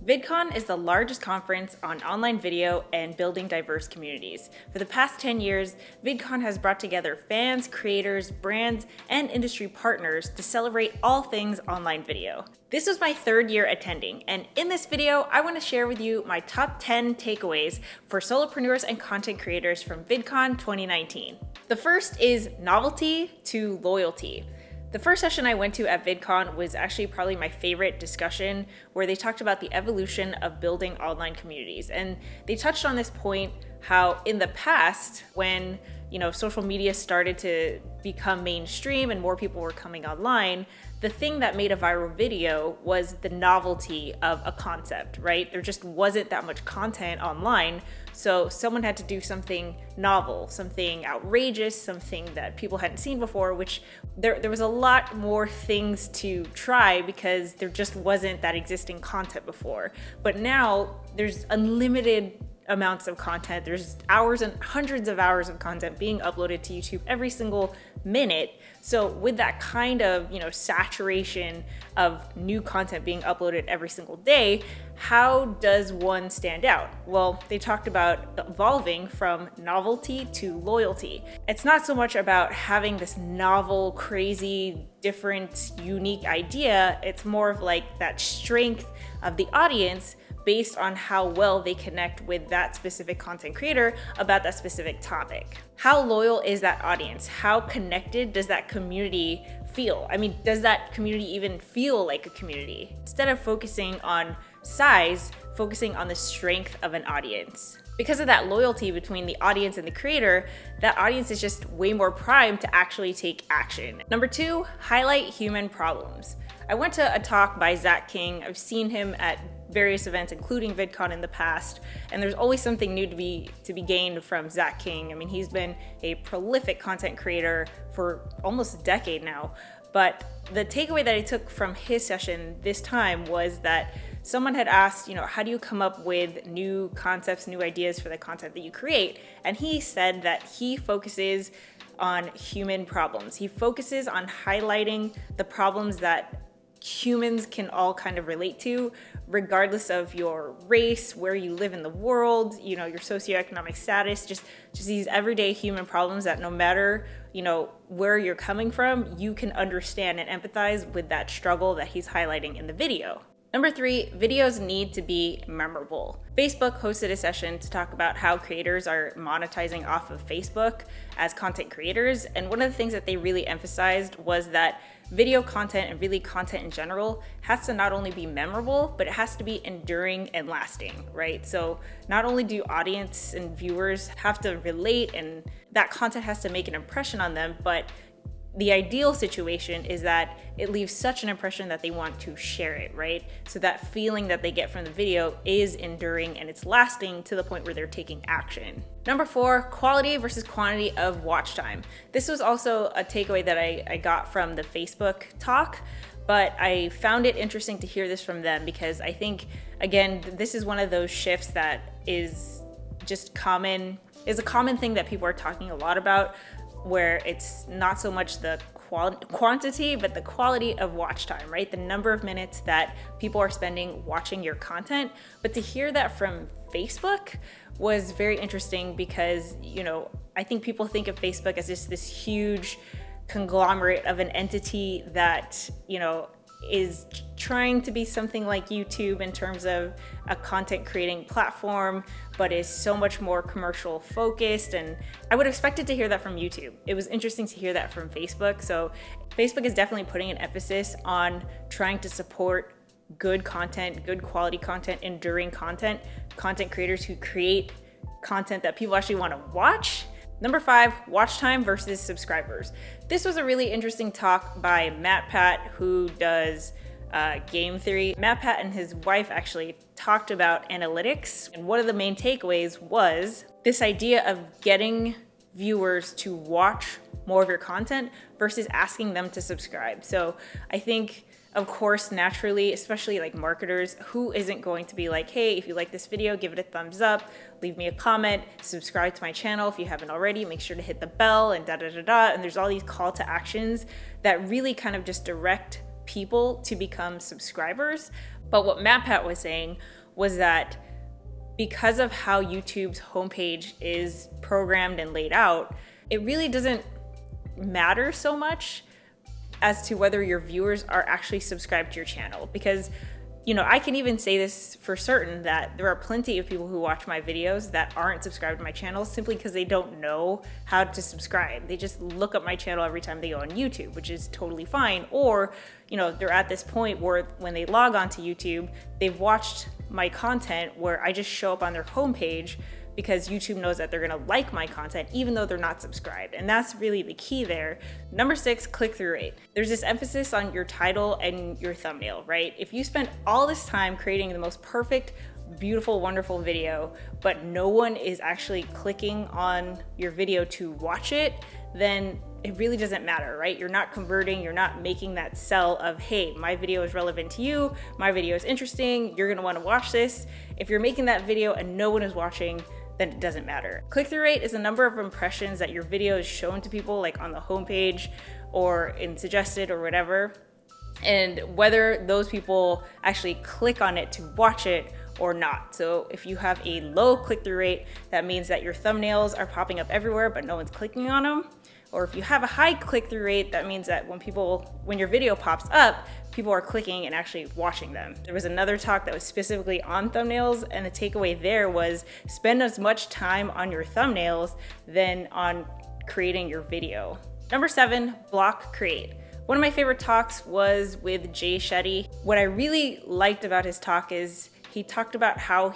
VidCon is the largest conference on online video and building diverse communities. For the past 10 years, VidCon has brought together fans, creators, brands, and industry partners to celebrate all things online video. This was my third year attending, and in this video, I want to share with you my top 10 takeaways for solopreneurs and content creators from VidCon 2019. The first is novelty to loyalty. The first session I went to at VidCon was actually probably my favorite discussion, where they talked about the evolution of building online communities. And they touched on this point, how in the past, when social media started to become mainstream and more people were coming online, the thing that made a viral video was the novelty of a concept, right? There just wasn't that much content online, so someone had to do something novel, something outrageous, something that people hadn't seen before, which there was a lot more things to try because there just wasn't that existing content before. But now there's unlimited amounts of content. There's hours and hundreds of hours of content being uploaded to YouTube every single minute. So with that kind of, saturation of new content being uploaded every single day, how does one stand out? Well, they talked about evolving from novelty to loyalty. It's not so much about having this novel, crazy, different, unique idea. It's more of like that strength of the audience based on how well they connect with that specific content creator about that specific topic. How loyal is that audience? How connected does that community feel? I mean, does that community even feel like a community? Instead of focusing on size, focusing on the strength of an audience. Because of that loyalty between the audience and the creator, that audience is just way more primed to actually take action. Number two, highlight human problems. I went to a talk by Zach King. I've seen him at various events, including VidCon in the past, and there's always something new to be gained from Zach King. I mean, he's been a prolific content creator for almost a decade now, but the takeaway that I took from his session this time was that someone had asked, how do you come up with new concepts, new ideas for the content that you create? And he said that he focuses on human problems. He focuses on highlighting the problems that humans can all kind of relate to, regardless of your race, where you live in the world, your socioeconomic status, just these everyday human problems that no matter, where you're coming from, you can understand and empathize with that struggle that he's highlighting in the video. Number three, videos need to be memorable. Facebook hosted a session to talk about how creators are monetizing off of Facebook as content creators. And one of the things that they really emphasized was that video content and really content in general has to not only be memorable, but it has to be enduring and lasting, right? So not only do audience and viewers have to relate and that content has to make an impression on them, but the ideal situation is that it leaves such an impression that they want to share it, right? So that feeling that they get from the video is enduring and it's lasting to the point where they're taking action. Number four, quality versus quantity of watch time. This was also a takeaway that I got from the Facebook talk, but I found it interesting to hear this from them because I think, again, this is one of those shifts that is just a common thing that people are talking a lot about, where it's not so much the quantity, but the quality of watch time, right? The number of minutes that people are spending watching your content. But to hear that from Facebook was very interesting because, I think people think of Facebook as just this huge conglomerate of an entity that, is trying to be something like YouTube in terms of a content creating platform, but is so much more commercial focused. And I would have expected to hear that from YouTube. It was interesting to hear that from Facebook. So Facebook is definitely putting an emphasis on trying to support good content, good quality content, enduring content, content creators who create content that people actually want to watch. Number five, watch time versus subscribers. This was a really interesting talk by Matt Pat, who does game theory. Matt Pat and his wife actually talked about analytics, and one of the main takeaways was this idea of getting viewers to watch more of your content versus asking them to subscribe. So I think, of course, naturally, especially like marketers, who isn't going to be like, hey, if you like this video, give it a thumbs up, leave me a comment, subscribe to my channel if you haven't already, make sure to hit the bell and da-da-da-da. And there's all these call to actions that really kind of just direct people to become subscribers. But what MatPat was saying was that because of how YouTube's homepage is programmed and laid out, it really doesn't matter so much as to whether your viewers are actually subscribed to your channel. Because, you know, I can even say this for certain that there are plenty of people who watch my videos that aren't subscribed to my channel simply because they don't know how to subscribe. They just look up my channel every time they go on YouTube, which is totally fine. Or, you know, they're at this point where when they log on to YouTube, they've watched my content where I just show up on their homepage because YouTube knows that they're gonna like my content even though they're not subscribed. And that's really the key there. Number 6, click-through rate. There's this emphasis on your title and your thumbnail, right? If you spend all this time creating the most perfect, beautiful, wonderful video, but no one is actually clicking on your video to watch it, then it really doesn't matter, right? You're not converting, you're not making that sell of, hey, my video is relevant to you, my video is interesting, you're gonna wanna watch this. If you're making that video and no one is watching, then it doesn't matter. Click-through rate is the number of impressions that your video is shown to people, like on the homepage or in suggested or whatever, and whether those people actually click on it to watch it or not. So if you have a low click-through rate, that means that your thumbnails are popping up everywhere but no one's clicking on them. Or if you have a high click-through rate, that means that when your video pops up, people are clicking and actually watching them. There was another talk that was specifically on thumbnails, and the takeaway there was spend as much time on your thumbnails than on creating your video. Number 7, block create. One of my favorite talks was with Jay Shetty. What I really liked about his talk is he talked about how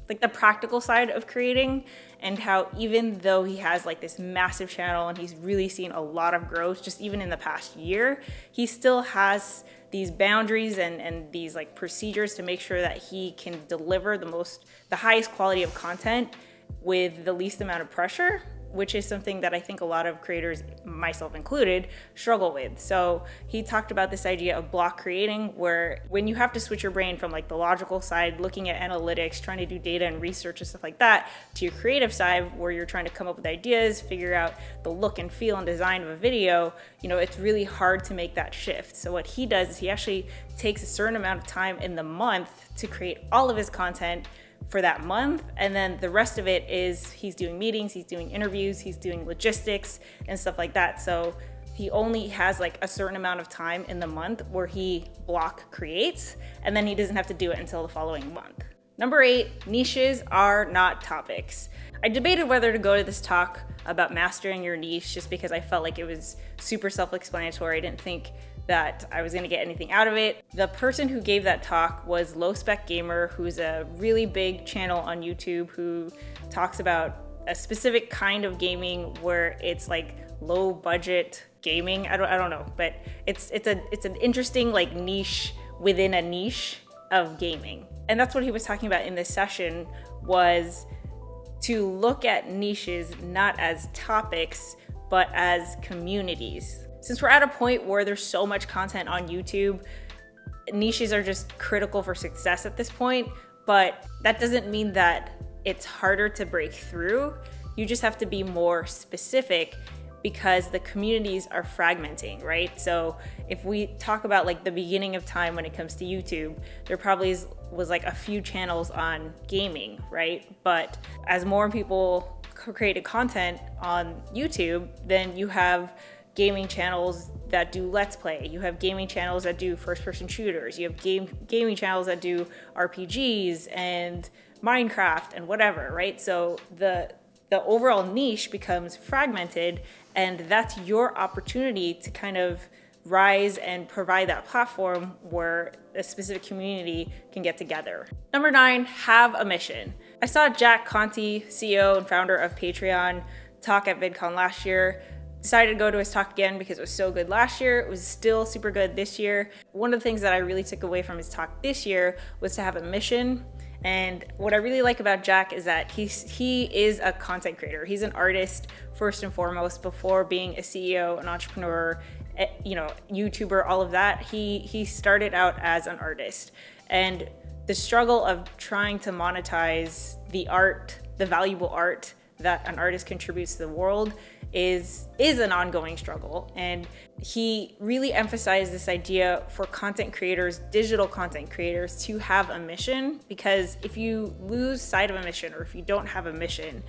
like the practical side of creating, and how even though he has like this massive channel and he's really seen a lot of growth just even in the past year, he still has these boundaries and these like procedures to make sure that he can deliver the highest quality of content with the least amount of pressure, which is something that I think a lot of creators, myself included, struggle with. So he talked about this idea of block creating, where when you have to switch your brain from like the logical side, looking at analytics, trying to do data and research and stuff like that, to your creative side, where you're trying to come up with ideas, figure out the look and feel and design of a video, you know, it's really hard to make that shift. So what he does is he actually takes a certain amount of time in the month to create all of his content for that month, and then the rest of it is he's doing meetings, he's doing interviews, he's doing logistics and stuff like that. So he only has like a certain amount of time in the month where he block creates, and then he doesn't have to do it until the following month. Number 8, niches are not topics. I debated whether to go to this talk about mastering your niche just because I felt like it was super self-explanatory. I didn't think that I was gonna get anything out of it. The person who gave that talk was Low Spec Gamer, who's a really big channel on YouTube who talks about a specific kind of gaming where it's like low budget gaming. I don't know, but it's an interesting like niche within a niche of gaming. And that's what he was talking about in this session, was to look at niches not as topics, but as communities. Since we're at a point where there's so much content on YouTube, niches are just critical for success at this point, but that doesn't mean that it's harder to break through. You just have to be more specific because the communities are fragmenting, right? So if we talk about like the beginning of time when it comes to YouTube, there probably was like a few channels on gaming, right? But as more people created content on YouTube, then you have gaming channels that do Let's Play, you have gaming channels that do first-person shooters, you have gaming channels that do RPGs and Minecraft and whatever, right? So the overall niche becomes fragmented, and that's your opportunity to kind of rise and provide that platform where a specific community can get together. Number 9, have a mission. I saw Jack Conte, CEO and founder of Patreon, talk at VidCon last year. Decided to go to his talk again because it was so good last year. It was still super good this year. One of the things that I really took away from his talk this year was to have a mission. And what I really like about Jack is that he is a content creator. He's an artist first and foremost. Before being a CEO, an entrepreneur, you know, YouTuber, all of that, he started out as an artist. And the struggle of trying to monetize the art, the valuable art that an artist contributes to the world, is an ongoing struggle. And he really emphasized this idea for content creators, digital content creators, to have a mission, because if you lose sight of a mission, or if you don't have a mission,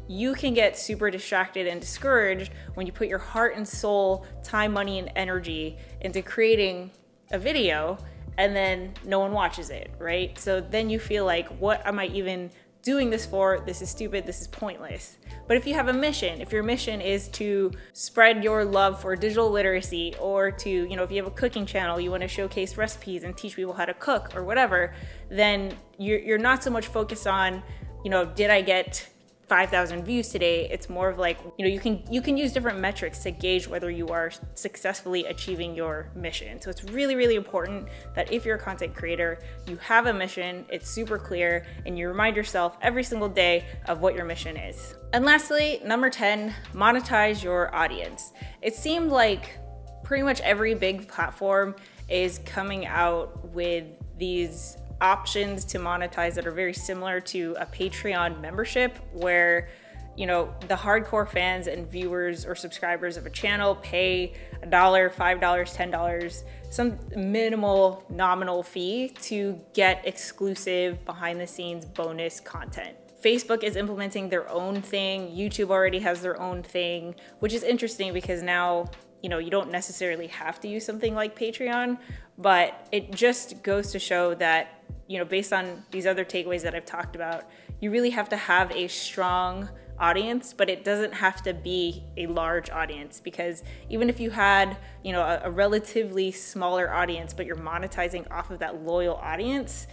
you can get super distracted and discouraged when you put your heart and soul, time, money, and energy into creating a video and then no one watches it, right? So then you feel like, what am I even doing this for? This is stupid, this is pointless. But if you have a mission, if your mission is to spread your love for digital literacy, or to, you know, if you have a cooking channel, you want to showcase recipes and teach people how to cook or whatever, then you're not so much focused on, you know, did I get 5,000 views today? It's more of like, you know, you can use different metrics to gauge whether you are successfully achieving your mission. So it's really, really important that if you're a content creator, you have a mission, it's super clear, and you remind yourself every single day of what your mission is. And lastly, number 10, monetize your audience. It seemed like pretty much every big platform is coming out with these options to monetize that are very similar to a Patreon membership, where, you know, the hardcore fans and viewers or subscribers of a channel pay $1, $5, $10, some minimal nominal fee to get exclusive behind the scenes bonus content. Facebook is implementing their own thing. YouTube already has their own thing, which is interesting because now, you know, you don't necessarily have to use something like Patreon, but it just goes to show that, you know, based on these other takeaways that I've talked about, you really have to have a strong audience, but it doesn't have to be a large audience, because even if you had, you know, a relatively smaller audience, but you're monetizing off of that loyal audience,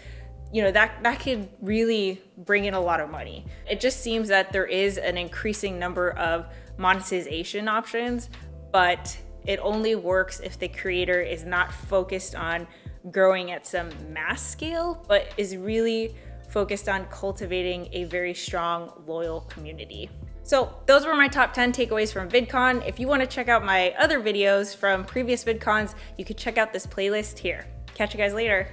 you know, that could really bring in a lot of money. It just seems that there is an increasing number of monetization options, but it only works if the creator is not focused on growing at some mass scale, but is really focused on cultivating a very strong, loyal community. So those were my top 10 takeaways from VidCon. If you want to check out my other videos from previous VidCons, you could check out this playlist here. Catch you guys later.